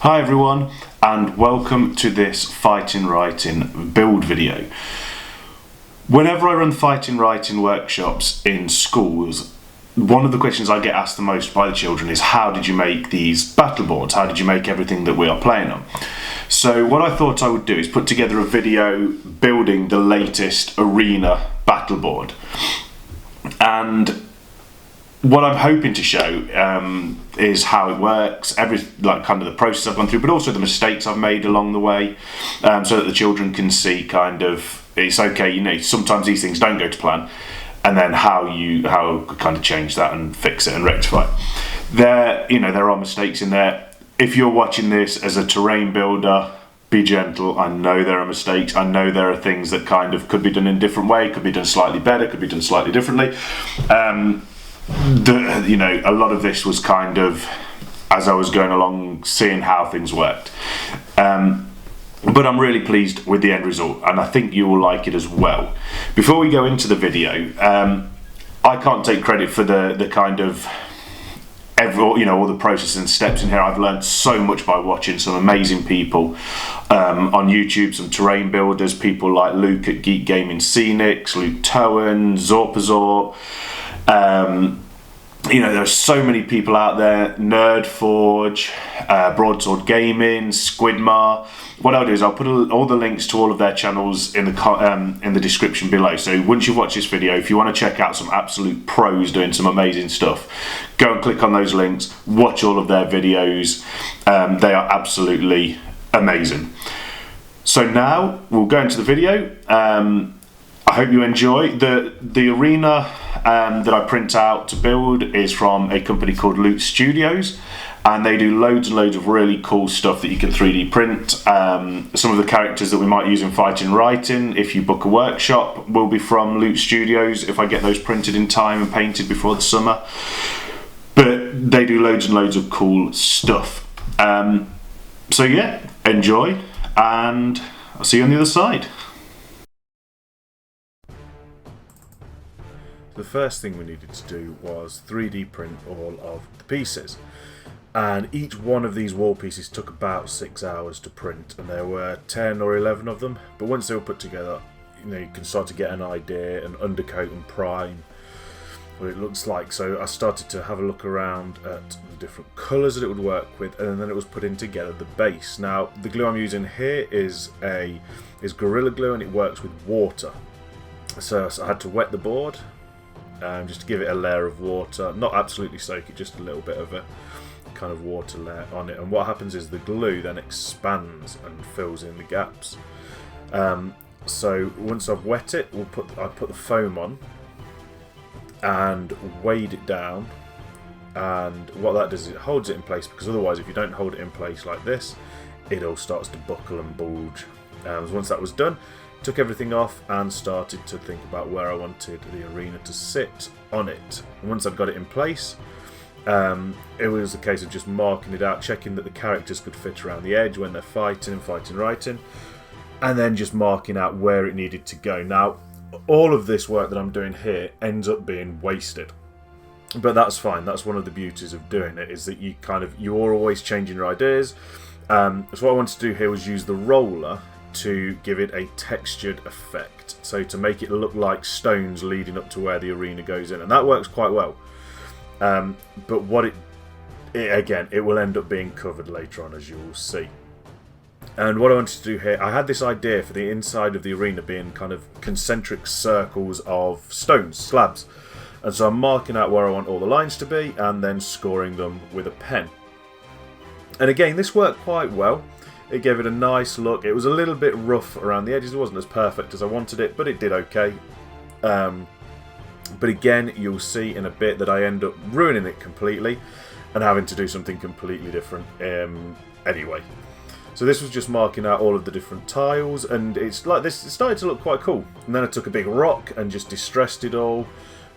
Hi everyone, and welcome to this fighting writing build video. Whenever I run fighting writing workshops in schools, one of the questions I get asked the most by the children is, how did you make these battle boards? How did you make everything that we are playing on? So what I thought I would do is put together a video building the latest arena battle board. And what I'm hoping to show is how it works, kind of the process I've gone through, but also the mistakes I've made along the way, so that the children can see kind of, it's okay, sometimes these things don't go to plan, and then how kind of change that and fix it and rectify. There are mistakes in there. If you're watching this as a terrain builder, be gentle. I know there are mistakes. I know there are things that kind of could be done in a different way, could be done slightly better, could be done slightly differently. A lot of this was kind of as I was going along, seeing how things worked. But I'm really pleased with the end result, and I think you will like it as well. Before we go into the video, I can't take credit for the kind of all the process and steps in here. I've learned so much by watching some amazing people on YouTube, some terrain builders, people like Luke at Geek Gaming Scenics, Luke Towen, Zorpazor. There's so many people out there, Nerdforge, Broadsword Gaming, Squidmar. What I'll do is I'll put all the links to all of their channels in the description below. So once you've watched this video, if you want to check out some absolute pros doing some amazing stuff, go and click on those links, watch all of their videos. They are absolutely amazing. So now we'll go into the video. I hope you enjoy. The arena that I print out to build is from a company called Loot Studios, and they do loads and loads of really cool stuff that you can 3D print. Some of the characters that we might use in fighting writing, if you book a workshop, will be from Loot Studios if I get those printed in time and painted before the summer. But they do loads and loads of cool stuff. So yeah, enjoy, and I'll see you on the other side. The first thing we needed to do was 3D print all of the pieces, and each one of these wall pieces took about 6 hours to print, and there were 10 or 11 of them. But once they were put together, you can start to get an idea and undercoat and prime what it looks like. So I started to have a look around at the different colours that it would work with, and then it was putting together the base. Now the glue I'm using here is Gorilla Glue, and it works with water. So I had to wet the board. Just to give it a layer of water, not absolutely soak it, just a little bit of a kind of water layer on it. And what happens is the glue then expands and fills in the gaps. So once I've wet it, I put the foam on and weight it down. And what that does is it holds it in place, because otherwise, if you don't hold it in place like this, it all starts to buckle and bulge. Once that was done, took everything off and started to think about where I wanted the arena to sit on it. And once I'd got it in place, it was a case of just marking it out, checking that the characters could fit around the edge when they're fighting and writing, and then just marking out where it needed to go. Now, all of this work that I'm doing here ends up being wasted, but that's fine. That's one of the beauties of doing it, is that you're always changing your ideas. So what I wanted to do here was use the roller to give it a textured effect, so to make it look like stones leading up to where the arena goes in, and that works quite well. But what it will end up being covered later on, as you will see. And what I wanted to do here, I had this idea for the inside of the arena being kind of concentric circles of stones, slabs, and so I'm marking out where I want all the lines to be and then scoring them with a pen. And again, this worked quite well. It gave it a nice look. It was a little bit rough around the edges. It wasn't as perfect as I wanted it, but it did okay. But again, you'll see in a bit that I end up ruining it completely and having to do something completely different anyway. So this was just marking out all of the different tiles, and it's like this. It started to look quite cool. And then I took a big rock and just distressed it all,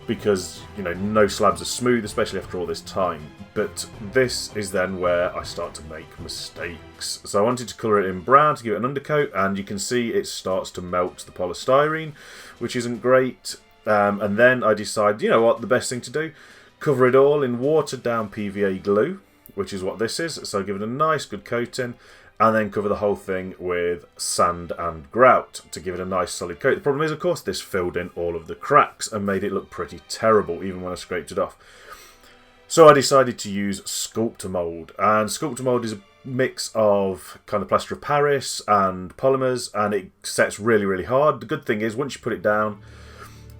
because no slabs are smooth, especially after all this time. But this is then where I start to make mistakes. So I wanted to colour it in brown to give it an undercoat, and you can see it starts to melt the polystyrene, which isn't great. And then I decide, the best thing to do, cover it all in watered down PVA glue. which is what this is. So give it a nice good coating, and then cover the whole thing with sand and grout to give it a nice solid coat. The problem is, of course, this filled in all of the cracks and made it look pretty terrible, even when I scraped it off. So I decided to use sculptor mould, and sculptor mould is a mix of kind of plaster of Paris and polymers, and it sets really, really hard. The good thing is, once you put it down,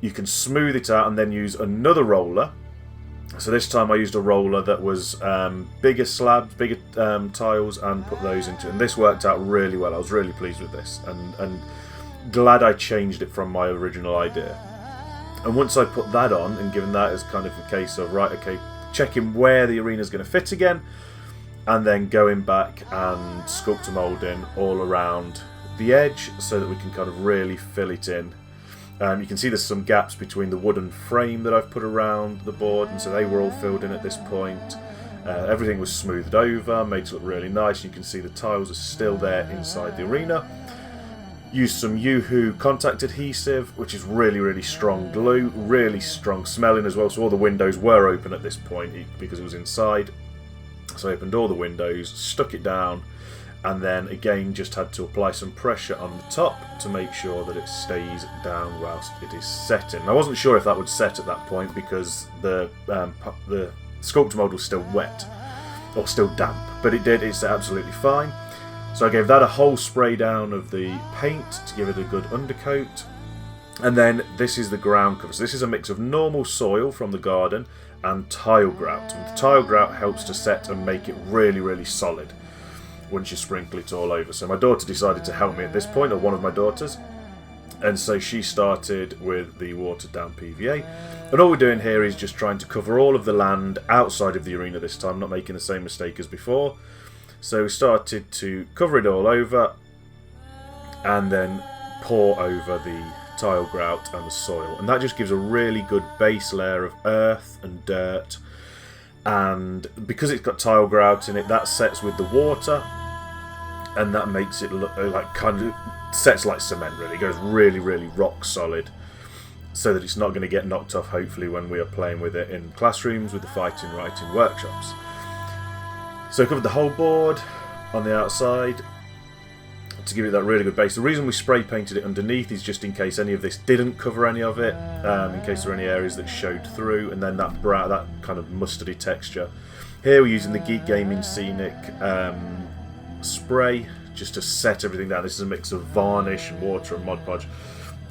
you can smooth it out and then use another roller. So this time I used a roller that was bigger slabs, bigger tiles, and put those into it. And this worked out really well. I was really pleased with this, and glad I changed it from my original idea. And once I put that on, and given that as kind of a case of, right, okay, checking where the arena's going to fit again, and then going back and sculptor moulding all around the edge so that we can kind of really fill it in. You can see there's some gaps between the wooden frame that I've put around the board, and so they were all filled in at this point. Everything was smoothed over, made it look really nice. You can see the tiles are still there inside the arena. Used some Yoo-Hoo contact adhesive, which is really, really strong glue, really strong smelling as well. So all the windows were open at this point because it was inside. So I opened all the windows, stuck it down, and then again just had to apply some pressure on the top to make sure that it stays down whilst it is setting. I wasn't sure if that would set at that point because the sculptor mould was still wet, or still damp, but it did, it's absolutely fine. So I gave that a whole spray down of the paint to give it a good undercoat. And then this is the ground cover. So this is a mix of normal soil from the garden and tile grout. And the tile grout helps to set and make it really, really solid once you sprinkle it all over. So my daughter decided to help me at this point, or one of my daughters, and so she started with the watered down PVA, and all we're doing here is just trying to cover all of the land outside of the arena this time, not making the same mistake as before. So we started to cover it all over and then pour over the tile grout and the soil, and that just gives a really good base layer of earth and dirt. And because it's got tile grout in it, that sets with the water, and that makes it look like kind of sets like cement. Really, it goes really, really rock solid, so that it's not going to get knocked off. Hopefully, when we are playing with it in classrooms with the fighting writing workshops. So I covered the whole board on the outside to give it that really good base. The reason we spray painted it underneath is just in case any of this didn't cover any of it, in case there were any areas that showed through, and then that brown, that kind of mustardy texture. Here we're using the Geek Gaming Scenic spray just to set everything down. This is a mix of varnish and water and Mod Podge,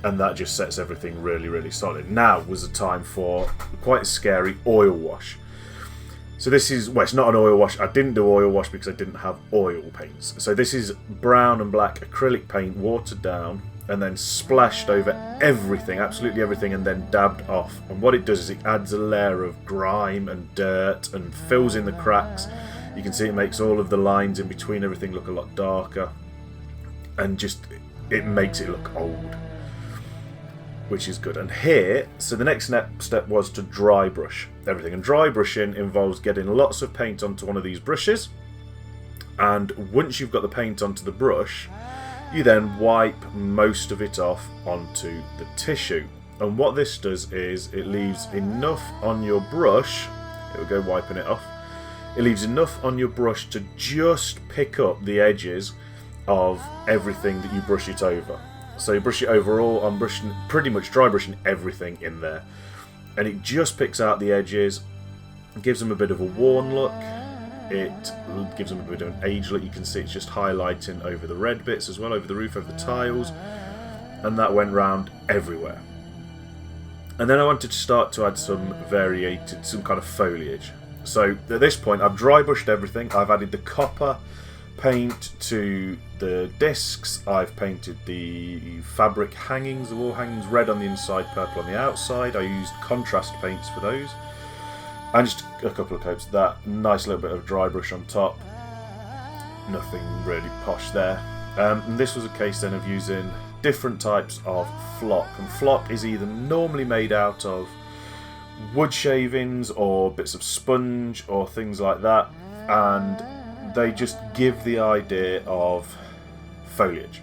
and that just sets everything really, really solid. Now was the time for quite a scary oil wash. So this is, well, it's not an oil wash. I didn't do oil wash because I didn't have oil paints. So this is brown and black acrylic paint watered down and then splashed over everything, absolutely everything, and then dabbed off. And what it does is it adds a layer of grime and dirt and fills in the cracks. You can see it makes all of the lines in between everything look a lot darker, and just it makes it look old, which is good. And here, so the next step was to dry brush everything, and dry brushing involves getting lots of paint onto one of these brushes, and once you've got the paint onto the brush, you then wipe most of it off onto the tissue. And what this does is it leaves enough on your brush, it will go wiping it off, it leaves enough on your brush to just pick up the edges of everything that you brush it over. So you brush it overall, I'm brushing, pretty much dry brushing everything in there. And it just picks out the edges, gives them a bit of a worn look, it gives them a bit of an age look. You can see it's just highlighting over the red bits as well, over the roof, over the tiles, and that went round everywhere. And then I wanted to start to add some variated, some kind of foliage. So at this point I've dry brushed everything, I've added the copper paint to the discs, I've painted the fabric hangings, the wall hangings, red on the inside, purple on the outside. I used contrast paints for those, and just a couple of coats of that. Nice little bit of dry brush on top, nothing really posh there. And this was a case then of using different types of flock, and flock is either normally made out of wood shavings or bits of sponge or things like that, and they just give the idea of foliage.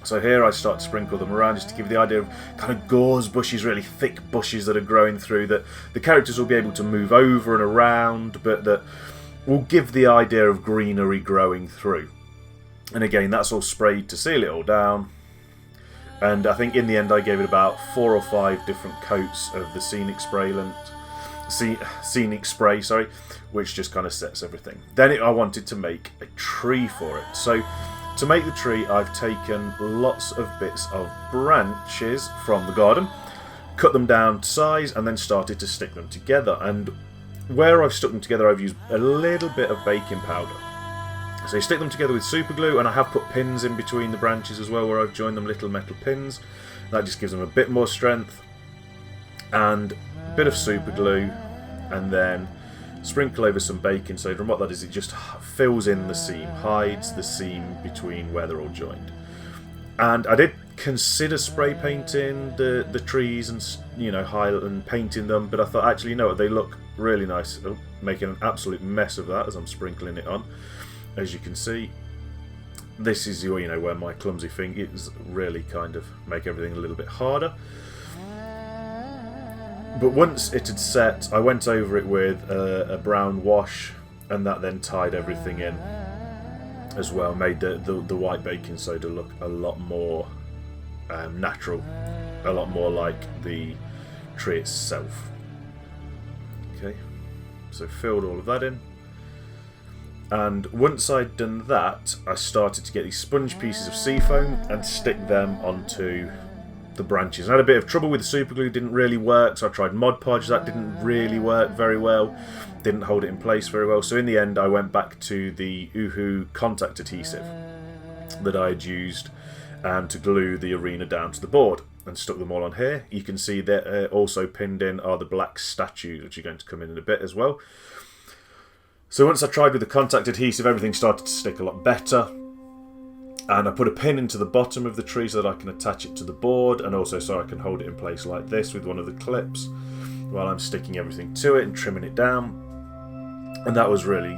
So here I start to sprinkle them around just to give the idea of kind of gauze bushes, really thick bushes that are growing through, that the characters will be able to move over and around, but that will give the idea of greenery growing through. And again, that's all sprayed to seal it all down. And I think in the end I gave it about 4 or 5 different coats of the scenic spray, which just kind of sets everything. Then I wanted to make a tree for it. So to make the tree, I've taken lots of bits of branches from the garden, cut them down to size, and then started to stick them together. And where I've stuck them together, I've used a little bit of baking powder. So you stick them together with super glue, and I have put pins in between the branches as well, where I've joined them little metal pins. That just gives them a bit more strength. And a bit of super glue, and then sprinkle over some baking soda. And what that is, it just fills in the seam, hides the seam between where they're all joined. And I did consider spray painting the trees and, you know, highlight and painting them, but I thought, actually, you know what, they look really nice. Oh, making an absolute mess of that as I'm sprinkling it on. As you can see, this is, you know, where my clumsy fingers really kind of make everything a little bit harder. But once it had set, I went over it with a brown wash, and that then tied everything in as well. Made the white baking soda look a lot more natural, a lot more like the tree itself. Okay, so filled all of that in. And once I'd done that, I started to get these sponge pieces of seafoam and stick them onto the branches. I had a bit of trouble with the super glue, didn't really work, so I tried Mod Podge, that didn't really work very well, didn't hold it in place very well. So in the end I went back to the Uhu contact adhesive that I had used to glue the arena down to the board, and stuck them all on here. You can see that also pinned in are the black statues, which are going to come in a bit as well. So once I tried with the contact adhesive, everything started to stick a lot better. And I put a pin into the bottom of the tree so that I can attach it to the board, and also so I can hold it in place like this with one of the clips while I'm sticking everything to it and trimming it down. And that was really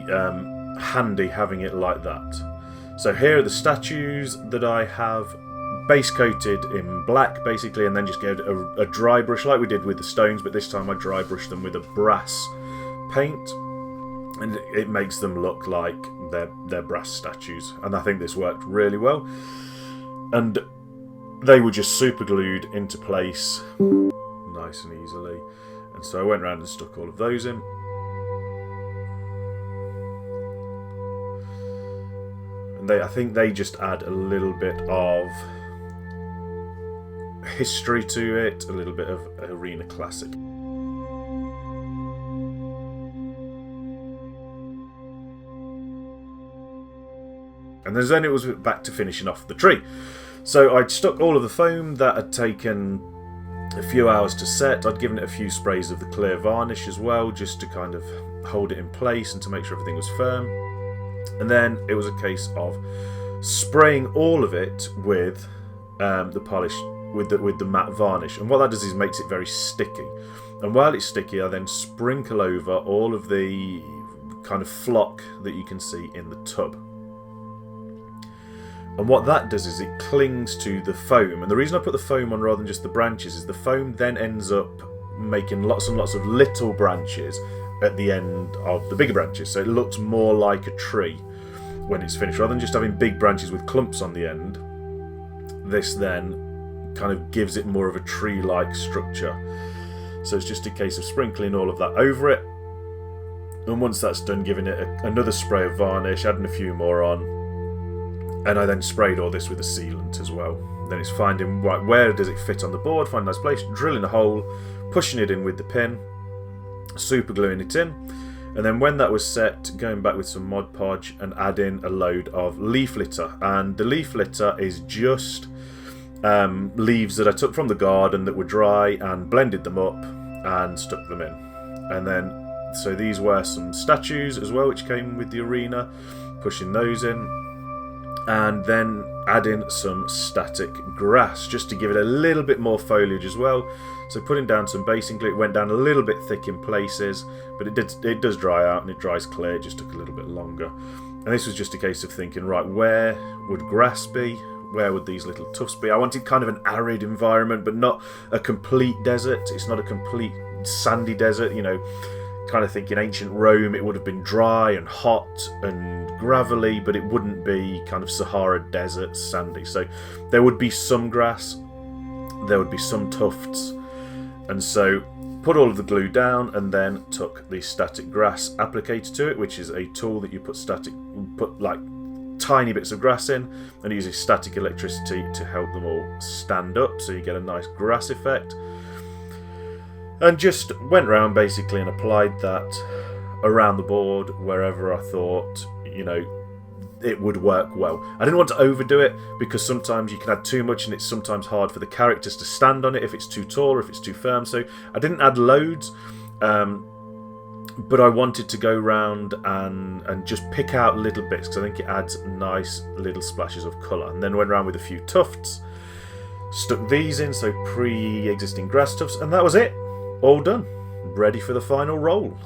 handy having it like that. So here are the statues that I have base coated in black basically, and then just gave it a dry brush like we did with the stones, but this time I dry brushed them with a brass paint. And it makes them look like they're brass statues. And I think this worked really well. And they were just super glued into place nice and easily. And so I went around and stuck all of those in. And I think they just add a little bit of history to it, a little bit of arena classic. And then it was back to finishing off the tree. So I'd stuck all of the foam that had taken a few hours to set. I'd given it a few sprays of the clear varnish as well, just to kind of hold it in place and to make sure everything was firm. And then it was a case of spraying all of it with the polish, with the matte varnish. And what that does is makes it very sticky. And while it's sticky, I then sprinkle over all of the kind of flock that you can see in the tub. And what that does is it clings to the foam. And the reason I put the foam on rather than just the branches is the foam then ends up making lots and lots of little branches at the end of the bigger branches. So it looks more like a tree when it's finished. Rather than just having big branches with clumps on the end, this then kind of gives it more of a tree-like structure. So it's just a case of sprinkling all of that over it. And once that's done, giving it another spray of varnish, adding a few more on. And I then sprayed all this with a sealant as well. Then it's finding, right, where does it fit on the board, find a nice place, drilling a hole, pushing it in with the pin, super gluing it in. And then when that was set, going back with some Mod Podge and adding a load of leaf litter. And the leaf litter is just leaves that I took from the garden that were dry and blended them up and stuck them in. And then, so these were some statues as well, which came with the arena, pushing those in. And then adding some static grass just to give it a little bit more foliage as well. So putting down some basing glue, it went down a little bit thick in places, but it does dry out and it dries clear. It just took a little bit longer. And this was just a case of thinking, right, where would grass be? Where would these little tufts be? I wanted kind of an arid environment, but not a complete desert. It's not a complete sandy desert, you know, kind of think in ancient Rome it would have been dry and hot and gravelly, but it wouldn't be kind of Sahara desert sandy. So there would be some grass, there would be some tufts, and so put all of the glue down and then took the static grass applicator to it, which is a tool that you put like tiny bits of grass in and uses static electricity to help them all stand up, so you get a nice grass effect. And just went around basically and applied that around the board wherever I thought, you know, it would work well. I didn't want to overdo it because sometimes you can add too much and it's sometimes hard for the characters to stand on it if it's too tall or if it's too firm. So I didn't add loads, but I wanted to go round and just pick out little bits because I think it adds nice little splashes of colour. And then went around with a few tufts, stuck these in, so pre-existing grass tufts, and that was it. All done. Ready for the final roll.